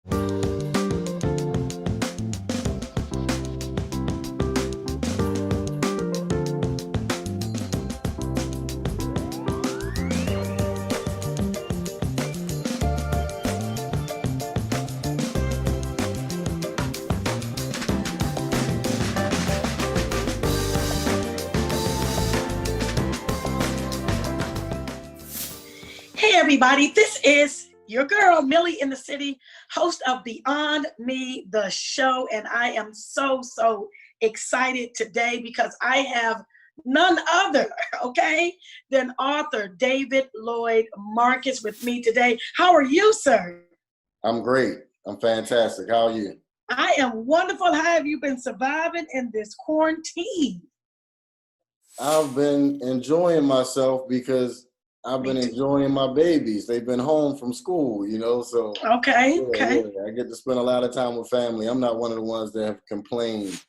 Hey everybody, this is your girl, Millie in the City, host of Beyond Me, the show. And I am so excited today because I have none other, okay, than author David Lloyd Marcus with me today. How are you, sir? I'm great. I'm fantastic. How are you? I am wonderful. How have you been surviving in this quarantine? I've been enjoying myself because I've been enjoying my babies. They've been home from school, so Okay. I get to spend a lot of time with family. I'm not one of the ones that have complained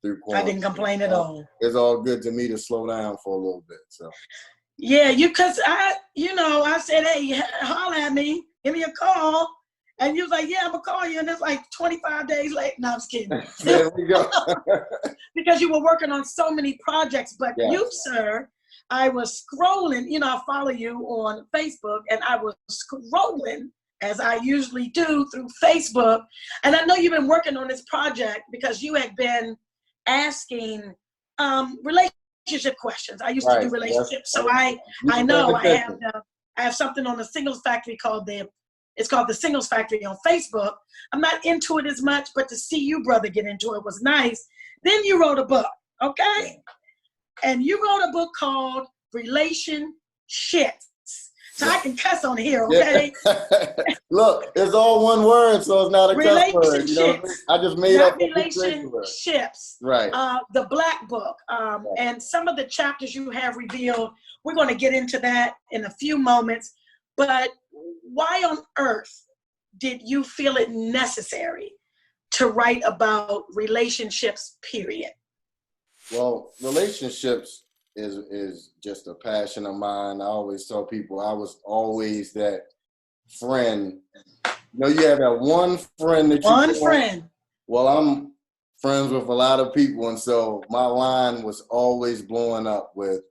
through quarantine. I didn't complain at all. It's all good to me to slow down for a little bit. So yeah, because I said, hey, holler at me, give me a call. And you was like, yeah, I'm going to call you. And it's like 25 days late. No, I'm just kidding. There we go. Because you were working on so many projects. But yes. You, sir, I was scrolling. I follow you on Facebook. And I was scrolling, as I usually do, through Facebook. And I know you've been working on this project because you had been asking relationship questions. I used to do relationships. So I know I have something on the Singles Factory called it's called the Singles Factory on Facebook. I'm not into it as much, but to see you, brother, get into it was nice. Then you wrote a book, okay? And you wrote a book called Relationships. So I can cuss on here, okay? Look, it's all one word, so it's not a cuss word. I just made up relationships. Right. The Black Book. And some of the chapters you have revealed, we're going to get into that in a few moments. But why on earth did you feel it necessary to write about relationships, period? Well, relationships is just a passion of mine. I always tell people I was always that friend. You have that one friend that you One friend. Well, I'm friends with a lot of people, and so my line was always blowing up with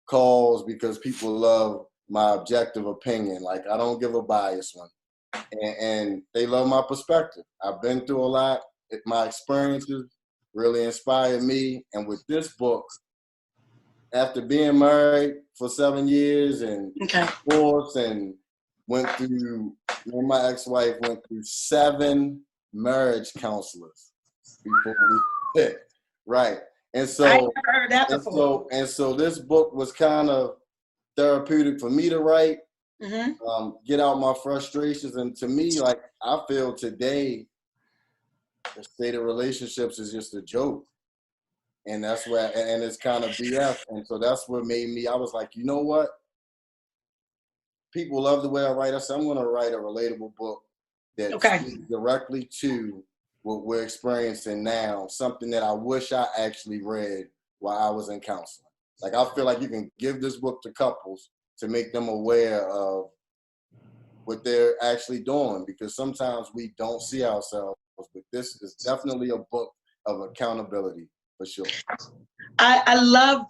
calls because people love my objective opinion. Like, I don't give a biased one. And they love my perspective. I've been through a lot. My experiences really inspired me. And with this book, after being married for 7 years and divorced and me and my ex-wife went through 7 marriage counselors before we hit. Right. And so I never heard that before. And so this book was kind of therapeutic for me to write, get out my frustrations. And to me, like, I feel today, the state of relationships is just a joke. And that's where, and it's kind of BS. And so that's what made me, I was like, you know what? People love the way I write. I said, I'm going to write a relatable book that speaks directly to what we're experiencing now, something that I wish I actually read while I was in counseling. Like, I feel like you can give this book to couples to make them aware of what they're actually doing, because sometimes we don't see ourselves, but this is definitely a book of accountability for sure. I love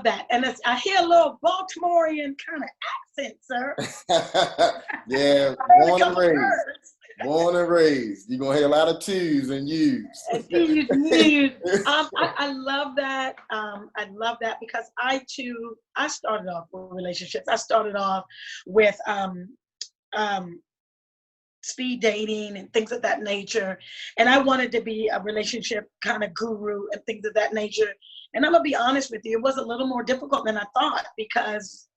that. And I hear a little Baltimorean kind of accent, sir. Yeah, born and raised. You're going to hear a lot of twos and U's. I love that. I love that because I started off with relationships. I started off with speed dating and things of that nature. And I wanted to be a relationship kind of guru and things of that nature. And I'm going to be honest with you, it was a little more difficult than I thought because,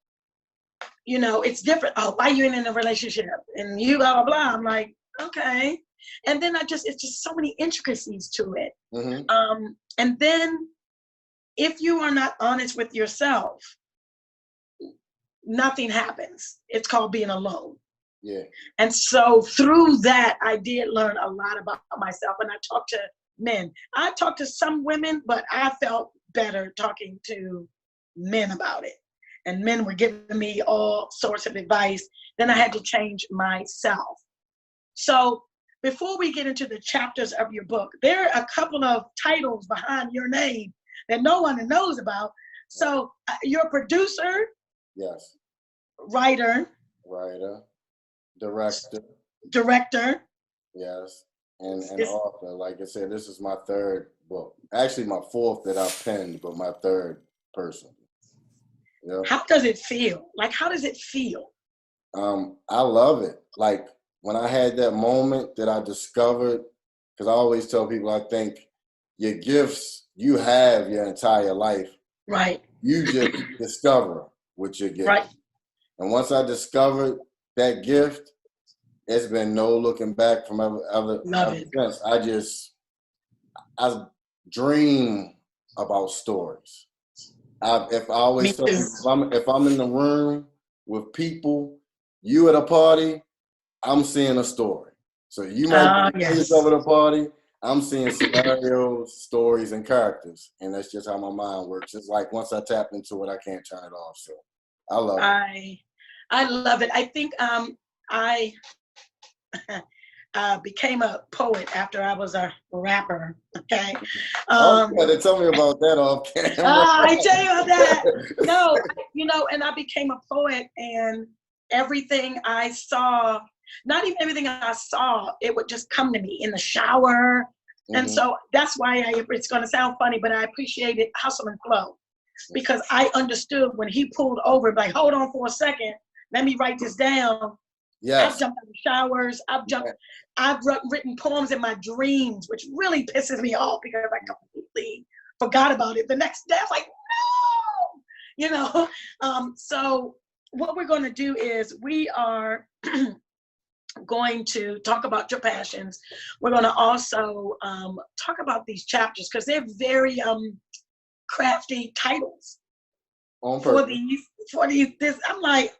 it's different. Oh, why you in a relationship? And you blah, blah, blah. I'm like, okay. And then it's just so many intricacies to it. Mm-hmm. And then if you are not honest with yourself, nothing happens. It's called being alone. Yeah. And so through that, I did learn a lot about myself. And I talked to men. I talked to some women, but I felt better talking to men about it. And men were giving me all sorts of advice. Then I had to change myself. So before we get into the chapters of your book, there are a couple of titles behind your name that no one knows about. So you're a producer. Yes. Writer. Director. Yes. And author. Like I said, this is my third book. Actually, my fourth that I penned, but my third person. Yeah. How does it feel? Like, how does it feel? I love it. Like, when I had that moment that I discovered, because I always tell people, I think your gifts, you have your entire life. Right. You just discover what your gift. Right. And once I discovered that gift, it's been no looking back from ever since. I dream about stories. If I'm in the room with people, you at a party, I'm seeing a story. So you might be yourself at a party, I'm seeing scenarios, stories, and characters. And that's just how my mind works. It's like once I tap into it, I can't turn it off. So I love it. I love it. I think I became a poet after I was a rapper. Okay. Tell me about that off camera. I tell you that. No, and I became a poet, and everything I saw, not even everything I saw, it would just come to me in the shower. Mm-hmm. And so that's why it's going to sound funny, but I appreciated Hustle and Flow, because I understood when he pulled over, like, hold on for a second, let me write this down. Yes. I've jumped out of showers. I've written poems in my dreams, which really pisses me off because I completely forgot about it. The next day, I was like, no, So what we're going to do is we are going to talk about your passions. We're going to also talk about these chapters because they're very crafty titles for these. I'm like.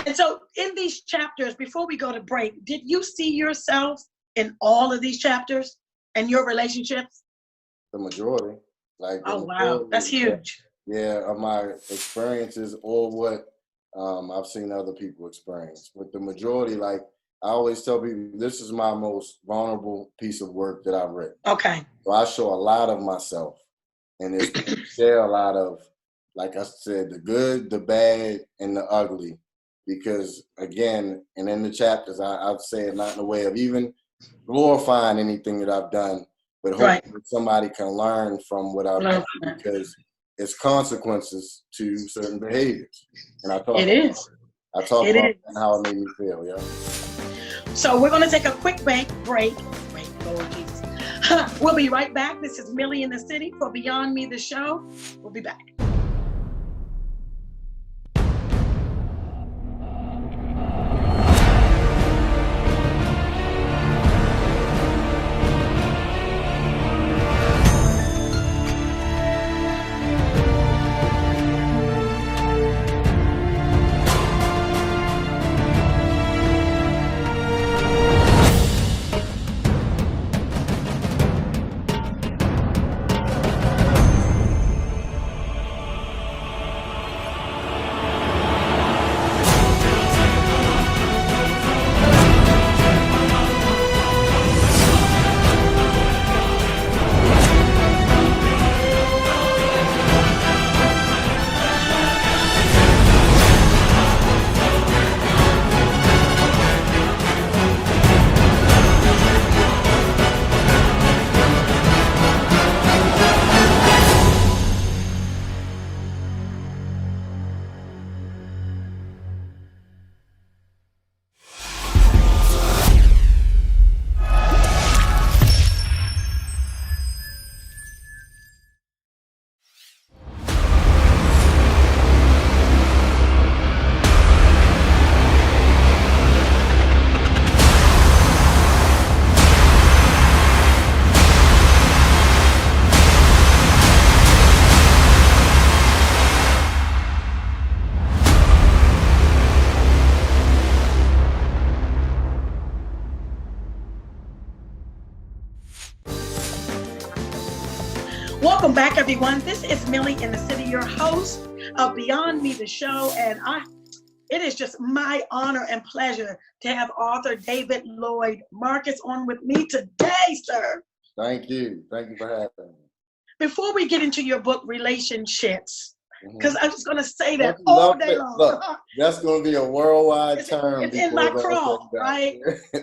And so in these chapters, before we go to break, did you see yourself in all of these chapters and your relationships? The majority. Wow, that's huge. Yeah, of my experiences or what I've seen other people experience. But the majority, like I always tell people, this is my most vulnerable piece of work that I've written. Okay. So I show a lot of myself, and share a lot of, like I said, the good, the bad, and the ugly. Because again, and in the chapters, I've said not in the way of even glorifying anything that I've done, but hopefully somebody can learn from what I've done, because it's consequences to certain behaviors. And I talk about how it made me feel. Yeah. So we're going to take a quick break. Oh, Jesus. We'll be right back. This is Millie in the City for Beyond Me, the show. We'll be back. Welcome back, everyone. This is Millie in the City, your host of Beyond Me, the show. And It is just my honor and pleasure to have author David Lloyd Marcus on with me today, sir. Thank you. Thank you for having me. Before we get into your book, Relationships, because I'm just going to say Don't that you all love day it? long. Look, that's going to be a worldwide term. It's in my before crawl, that. right?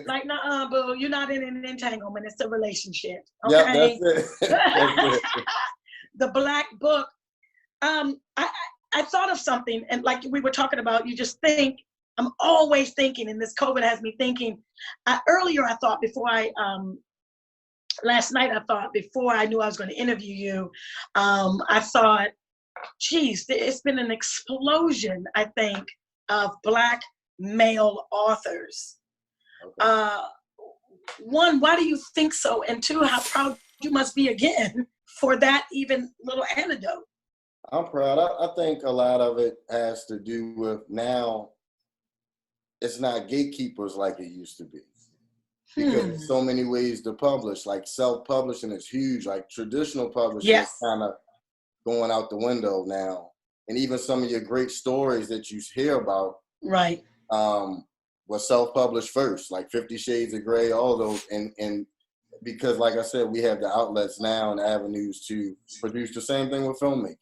Like, nah, boo, you're not in an entanglement. It's a relationship. Yeah, Okay. that's it. That's it. The Black Book. I thought of something, and like we were talking about, you just think. I'm always thinking, and this COVID has me thinking. Earlier, I thought last night, I thought before I knew I was going to interview you, I thought, geez, it's been an explosion, I think, of Black male authors. Okay. One, why do you think so? And two, how proud you must be again for that even little anecdote. I'm proud. I think a lot of it has to do with now it's not gatekeepers like it used to be. Because there's so many ways to publish. Like self-publishing is huge. Like traditional publishing is kind of going out the window now. And even some of your great stories that you hear about right, was self-published first, like 50 Shades of Grey, all those. And because like I said, we have the outlets now and avenues to produce the same thing with filmmaking.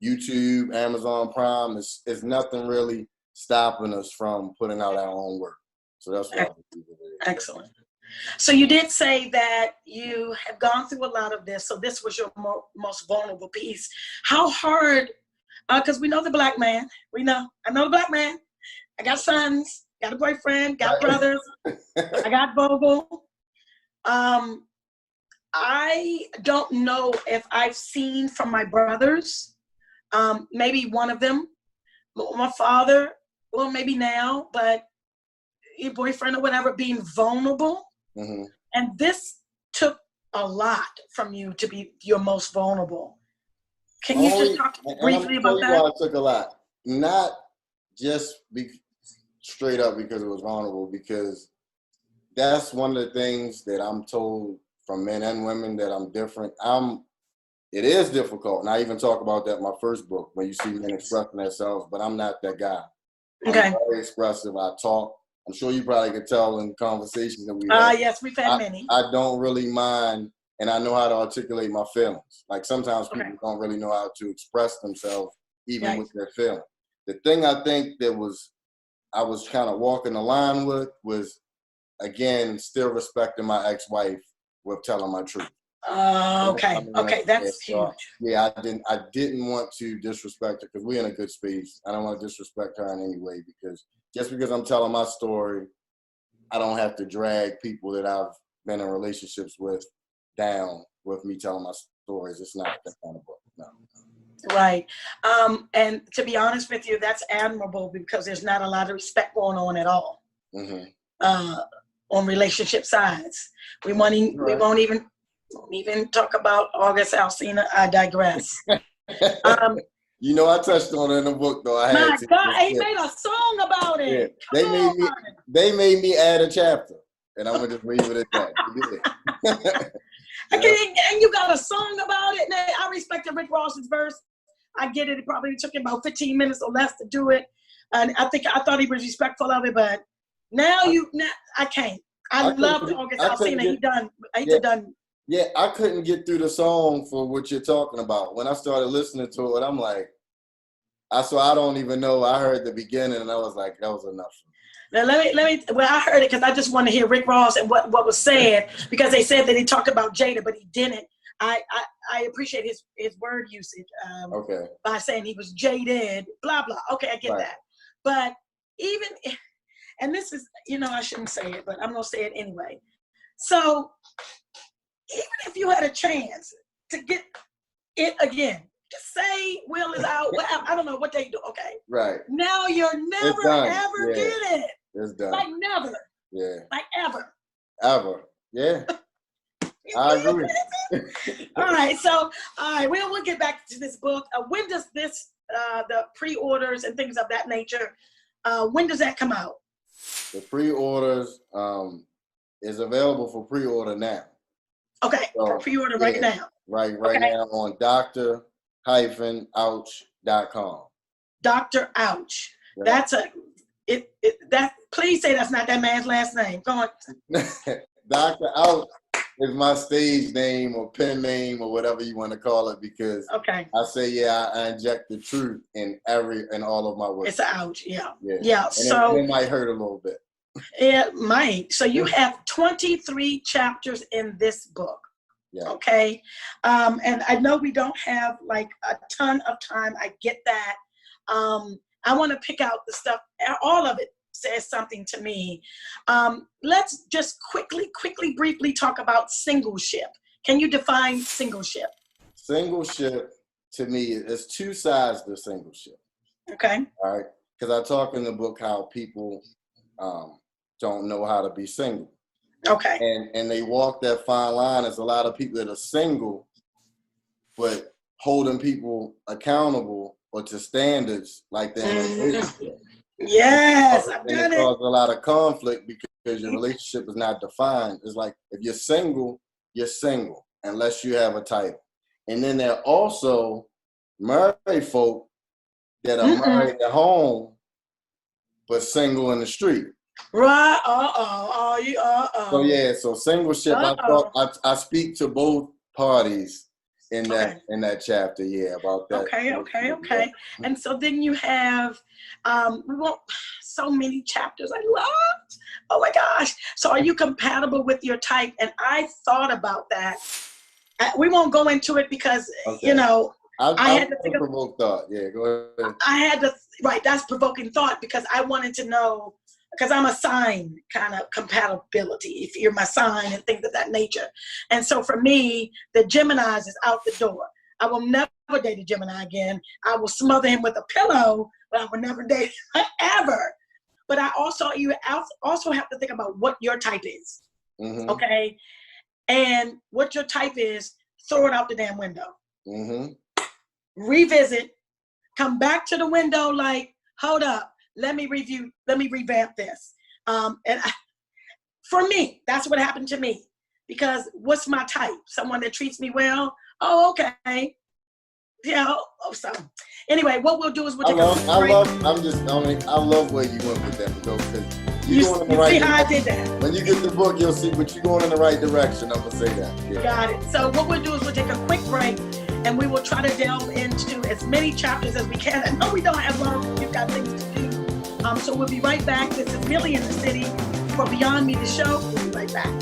YouTube, Amazon Prime, is nothing really stopping us from putting out our own work. So that's what I believe it is. Excellent. So you did say that you have gone through a lot of this. So this was your most vulnerable piece. How hard, because we know the Black man. I know the Black man. I got sons, got a boyfriend, got brothers. I got Vogel. I don't know if I've seen from my brothers, maybe one of them, my father, well, maybe now, but your boyfriend or whatever, being vulnerable. Mm-hmm. And this took a lot from you to be your most vulnerable. Can you just talk briefly about that? It took a lot. Not just straight up because it was vulnerable, because that's one of the things that I'm told from men and women, that I'm different. It is difficult. And I even talk about that in my first book, when you see men expressing themselves, but I'm not that guy. Okay. I'm very expressive. I talk. I'm sure you probably could tell in conversations that we had. Yes, we've had many. I don't really mind, and I know how to articulate my feelings. Like sometimes people don't really know how to express themselves, even with their feelings. The thing I think that I was kind of walking the line with was, again, still respecting my ex-wife with telling my truth. Okay, that's huge. Yeah, I didn't want to disrespect her, because we're in a good space. I don't want to disrespect her in any way, because just because I'm telling my story, I don't have to drag people that I've been in relationships with down with me telling my stories. It's not that kind of book, no. Right. And to be honest with you, that's admirable, because there's not a lot of respect going on at all. Mm-hmm. On relationship sides. We won't even talk about August Alsina. I digress. You know, I touched on it in the book, though. My God, he made a song about it. Yeah. They made me add a chapter, and I'm gonna just leave it at that. And you got a song about it. Now, I respected Rick Ross's verse. I get it. It probably took him about 15 minutes or less to do it, and I thought he was respectful of it. But now I can't. I loved August Alsina. He done. Yeah, I couldn't get through the song for what you're talking about. When I started listening to it, I'm like, I don't even know. I heard the beginning, and I was like, that was enough. Now let me. Well, I heard it because I just want to hear Rick Ross and what was said, because they said that he talked about Jada, but he didn't. I appreciate his word usage. By saying he was jaded, blah blah. Okay, I get that. But even, and this is, I shouldn't say it, but I'm gonna say it anyway. So even if you had a chance to get it again, just say Will is out. I don't know what they do. Okay. Right. Now you're never ever get it. It's done. Like never. Yeah. Like ever. Ever. Yeah. I agree. All right. So, we'll get back to this book. When does this, the pre-orders and things of that nature, when does that come out? The pre-orders is available for pre-order now. Okay, so, for pre-order right now. Right now on Dr.Ouch.com. Dr. Ouch. Yeah. That's that please say that's not that man's last name. Go on. Dr. Out is my stage name or pen name or whatever you want to call it, because Okay. I say, I inject the truth in all of my work. It's an ouch, yeah. And So it might hurt a little bit. It might. So you have 23 chapters in this book. Yeah. Okay. And I know we don't have like a ton of time. I get that. I want to pick out the stuff. All of it says something to me. Let's just quickly, briefly talk about singleship. Can you define singleship? Singleship, to me, is two sides to singleship. Okay. All right. Because I talk in the book how people don't know how to be single. Okay. And they walk that fine line. There's a lot of people that are single, but holding people accountable or to standards like that in a relationship. Yes, I've done it it. causes a lot of conflict because your relationship is not defined. It's like, if you're single unless you have a title. And then there are also married folk that are married at home but single in the street. Right. So singleship, I speak to both parties in that chapter, about that. Okay. And so then you have so many chapters I loved. Oh my gosh. So are you compatible with your type? And I thought about that. We won't go into it because I had to think of provoke thought. Yeah, go ahead. I had to that's provoking thought, because I wanted to know, because I'm a sign kind of compatibility, if you're my sign and things of that nature. And so for me, the Geminis is out the door. I will never date a Gemini again. I will smother him with a pillow, but I will never date him ever. But you also have to think about what your type is. Mm-hmm. Okay? And what your type is, throw it out the damn window. Mm-hmm. Revisit, come back to the window like, hold up, let me revamp this. For me, that's what happened to me. Because what's my type? Someone that treats me well? Oh, okay. So anyway, what we'll do is we'll take a break. I love where you went with that, though, because you going in the right see direction. how I did that? When you get the book, you'll see, but you're going in the right direction. I'm gonna say that. Yeah. Got it. So what we'll do is we'll take a quick break, and we will try to delve into as many chapters as we can. I know we don't have long. We've got things to do. So we'll be right back. This is Millie in the City for Beyond Me, the show. We'll be right back.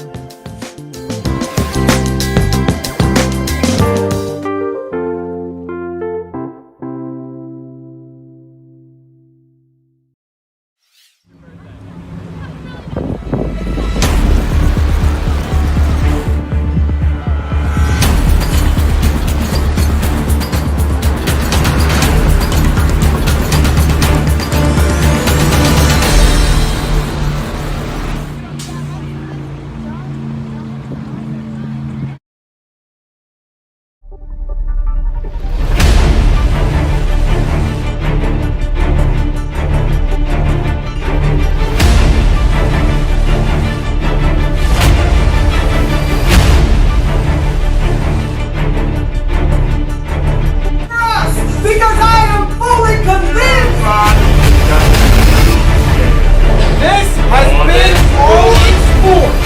Because I am fully convinced this has been all in sports.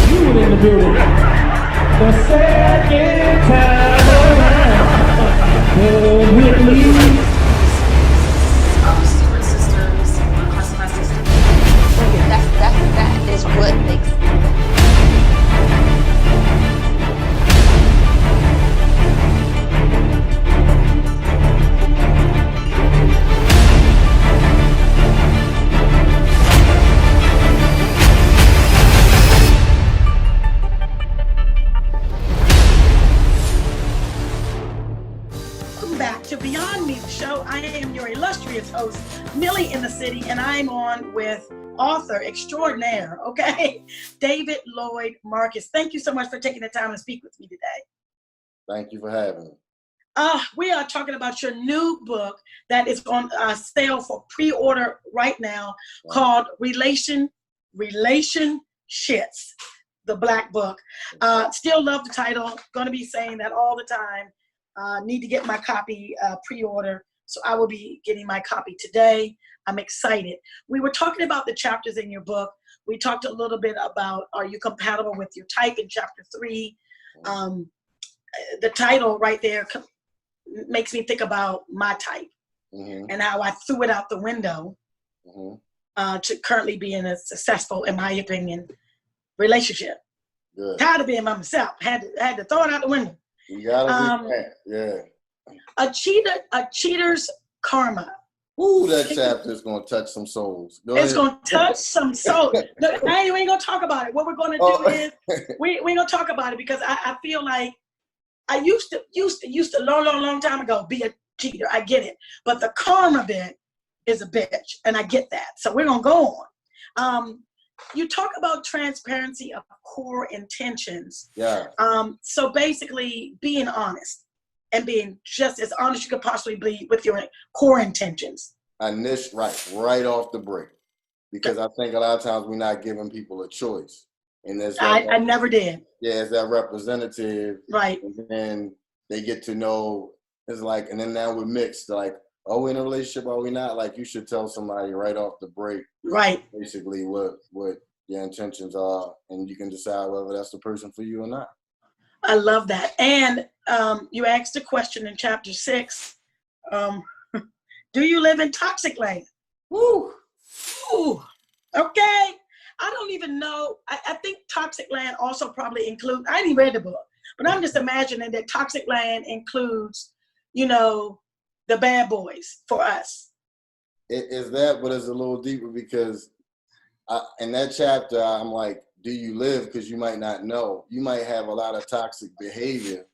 You in the building. The second time around. Whitley. Stewart sisters, Carson my sister. That is what makes. Back to Beyond Me, the show. I am your illustrious host, Millie in the City, and I'm on with author extraordinaire, okay, David Lloyd Marcus. Thank you so much for taking the time to speak with me today. Thank you for having me. We are talking about your new book that is on sale for pre-order right now, called Relationships, the Black Book. Still love the title. Going to be saying that all the time. Need to get my copy pre-order So I will be getting my copy today. I'm excited. We were talking about the chapters in your book. We talked a little bit about, are you compatible with your type in chapter 3? The title right there makes me think about my type and how I threw it out the window to currently be in a successful, in my opinion, relationship. Good. Tired of being by myself. Had to throw it out the window. You gotta be that. Yeah. A cheater's karma. Ooh, that chapter is gonna touch some souls. It's gonna touch some souls. Look, we ain't gonna talk about it. What we're gonna do is we ain't gonna talk about it because I feel like I used to long time ago be a cheater. I get it, but the karma bit is a bitch, and I get that. So we're gonna go on. You talk about transparency of core intentions. Yeah. So basically, being honest and being just as honest you could possibly be with your core intentions. Right off the break, because I think a lot of times we're not giving people a choice, and there's I never did. Yeah, it's that representative, right? And then they get to know. It's like, and then now we're mixed. Like, are we in a relationship? Are we not? Like, you should tell somebody right off the break, right? Basically, what your intentions are, and you can decide whether that's the person for you or not. I love that. And you asked a question in chapter 6. Do you live in toxic land? Woo. Ooh. Okay. I don't even know. I think toxic land also probably includes, I didn't read the book, but I'm just imagining that toxic land includes, the bad boys for us. It is that, but it's a little deeper because in that chapter, I'm like, do you live? Because you might not know. You might have a lot of toxic behavior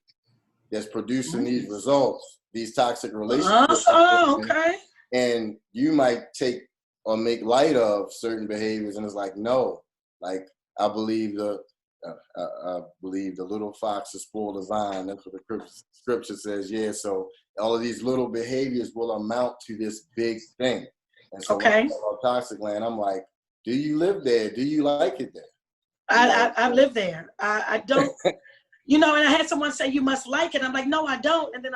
that's producing these results, these toxic relationships. Oh, okay. And you might take or make light of certain behaviors, and it's like, no, like I believe the little fox has spoiled the vine. That's what the scripture says. Yeah, so all of these little behaviors will amount to this big thing. And so when I talk about toxic land, I'm like, do you live there? Do you like it there? I live there. I don't, and I had someone say, you must like it. I'm like, no, I don't. And then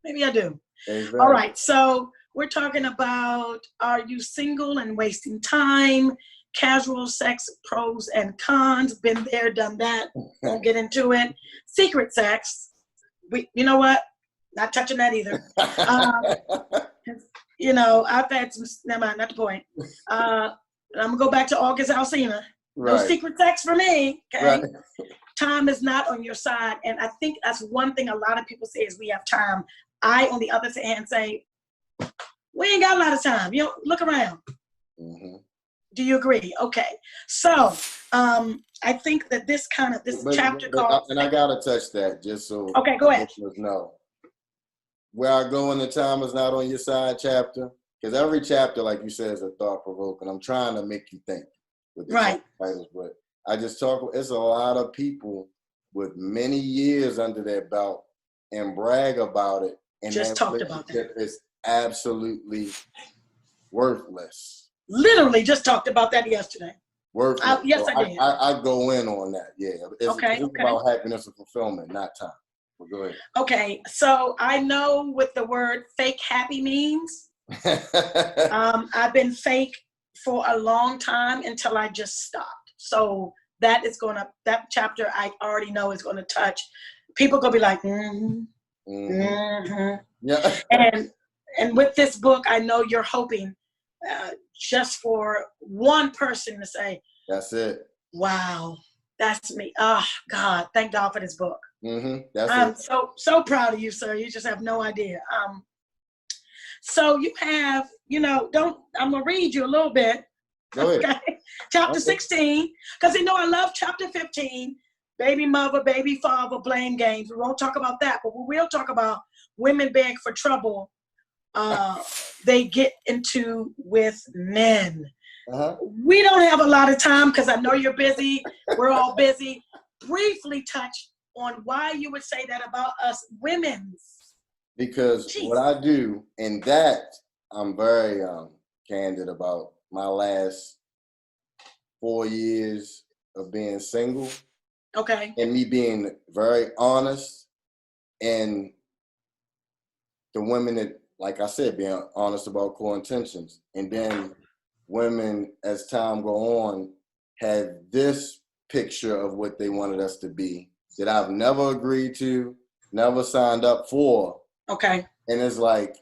maybe I do. Exactly. All right. So we're talking about, are you single and wasting time? Casual sex, pros and cons. Been there, done that. Won't get into it. Secret sex. You know what? Not touching that either. I've had some, never mind, not the point. I'm going to go back to August Alsina. No secret sex for me, okay? Right. Time is not on your side. And I think that's one thing a lot of people say is we have time. I, on the other hand, say, we ain't got a lot of time. Look around. Mm-hmm. Do you agree? Okay. So I think that this chapter called... And I got to touch that just so... Okay, go ahead. No. Where I go in the time is not on your side chapter, because every chapter, like you said, is a thought-provoking. I'm trying to make you think. With the titles, but I just it's a lot of people with many years under their belt and brag about it, and just talked about that. It's absolutely worthless. Literally just talked about that yesterday. Worthless. Yes, so I did. I go in on that. Yeah. It's about happiness and fulfillment, not time. Well, go ahead. Okay, so I know what the word fake happy means. I've been fake for a long time until I just stopped. So that chapter I already know is going to touch. People going to be like, yeah. And with this book, I know you're hoping just for one person to say, that's it. Wow, that's me. Oh, God, thank God for this book. I'm so proud of you, sir. You just have no idea. So you have, I'm going to read you a little bit. Go ahead. Okay. Chapter 16, because I love chapter 15, baby mother, baby father, blame games. We won't talk about that, but we will talk about women beg for trouble they get into with men. We don't have a lot of time because I know you're busy. We're all busy. Briefly touch on why you would say that about us women's. Because what I do, and that I'm very candid about my last 4 years of being single. Okay. And me being very honest and the women that, like I said, being honest about core intentions. And then women, as time go on, had this picture of what they wanted us to be that I've never agreed to, never signed up for. Okay. And it's like,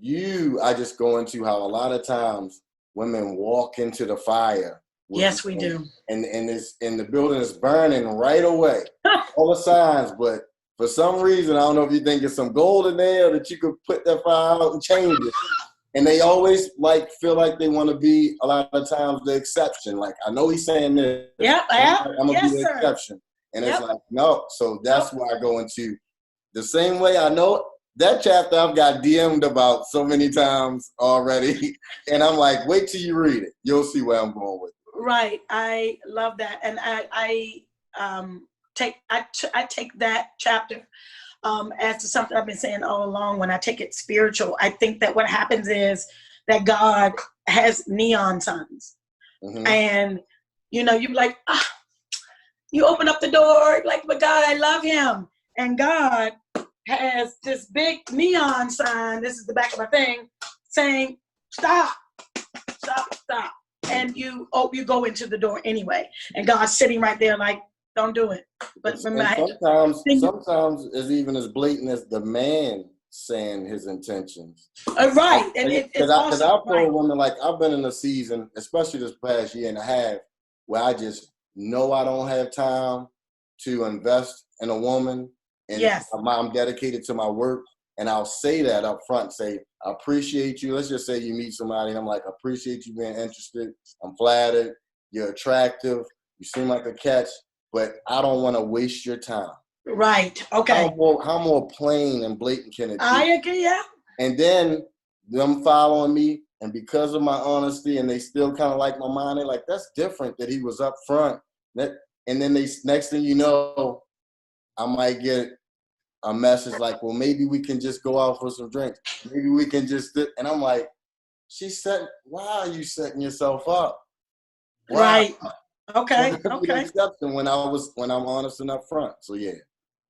I just go into how a lot of times women walk into the fire. Yes, we do. And the building is burning right away. All the signs, but for some reason, I don't know if you think there's some gold in there that you could put that fire out and change it. And they always feel like they want to be, a lot of times, the exception. Like, I know he's saying this. Yeah, I'm going to yes, be the sir. exception. And it's like, no. So that's why I go into the same way. I know that chapter I've got DM'd about so many times already. And I'm like, wait till you read it. You'll see where I'm going with it. Right. I love that. And I take that chapter as to something I've been saying all along. When I take it spiritual, I think that what happens is that God has neon signs. Mm-hmm. And, you be like, you open up the door, like, but God, I love him. And God has this big neon sign, this is the back of my thing, saying, stop. And you go into the door anyway. And God's sitting right there like, don't do it. But sometimes it's even as blatant as the man saying his intentions. Right. And because I've told women, like, I've been in a season, especially this past year and a half, where I just know I don't have time to invest in a woman. And yes. I'm dedicated to my work. And I'll say that up front, say, I appreciate you. Let's just say you meet somebody and I'm like, I appreciate you being interested. I'm flattered. You're attractive. You seem like a catch, but I don't want to waste your time. Right. Okay. How more plain and blatant can it be? I agree, yeah. And then them following me, and because of my honesty, and they still kind of like my mind, they're like, that's different that he was up front. And then next thing you know, I might get a message like, well, maybe we can just go out for some drinks. Maybe we can just, and I'm like, why are you setting yourself up? Why? Right. Okay. Okay. Exception when I'm honest and upfront. So yeah.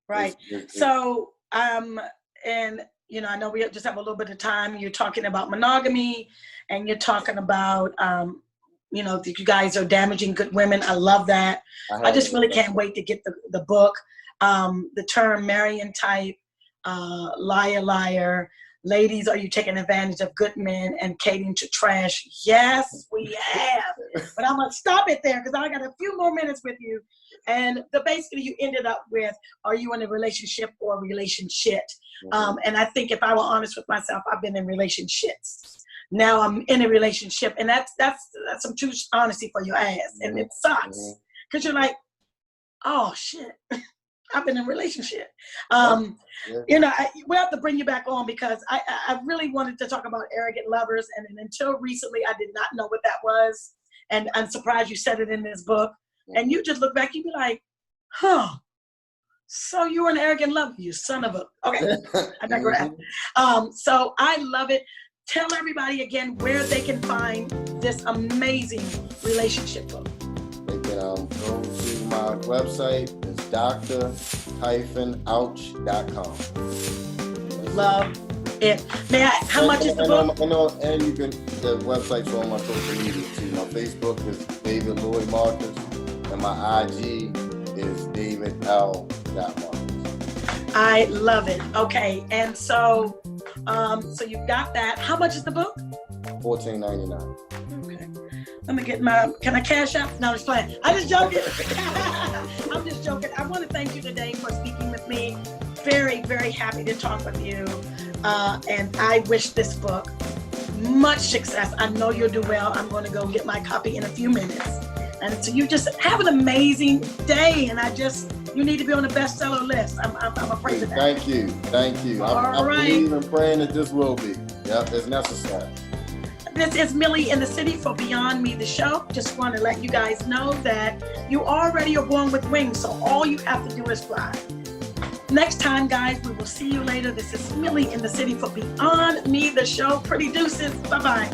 Right. So, and I know we just have a little bit of time. You're talking about monogamy, and you're talking about, that you guys are damaging good women. I love that. I just really can't wait to get the book. The term Marion type, liar, liar. Ladies, are you taking advantage of good men and catering to trash? Yes, we have. But I'm going to stop it there because I got a few more minutes with you. And basically you ended up with, are you in a relationship or relationship? Mm-hmm. And I think if I were honest with myself, I've been in relationships. Now I'm in a relationship, and that's some true honesty for your ass. And it sucks because you're like, oh shit. I've been in a relationship. We have to bring you back on because I really wanted to talk about arrogant lovers. And until recently, I did not know what that was. And I'm surprised you said it in this book. And you just look back, you'd be like, huh, so you were an arrogant lover, you son of a, okay, I digress. So I love it. Tell everybody again where they can find this amazing relationship book. They can go to my website. It's dr-ouch.com. Love it. How much is the book? And you can, the website's on my social media too. My Facebook is David Lloyd Marcus, and my IG is David L. Marcus. I love it. Okay, and so you've got that. How much is the book? $14.99. Okay. Let me get can I cash out? No, I'm just playing. I'm just joking. I'm just joking. I want to thank you today for speaking with me. Very, very happy to talk with you. And I wish this book much success. I know you'll do well. I'm going to go get my copy in a few minutes. And so you just have an amazing day. And you need to be on the bestseller list. I'm afraid of that. Thank you. I believe and praying that this will be. Yep, it's necessary. This is Millie in the City for Beyond Me, the show. Just want to let you guys know that you already are born with wings, so all you have to do is fly. Next time, guys, we will see you later. This is Millie in the City for Beyond Me, the show. Pretty deuces. Bye-bye.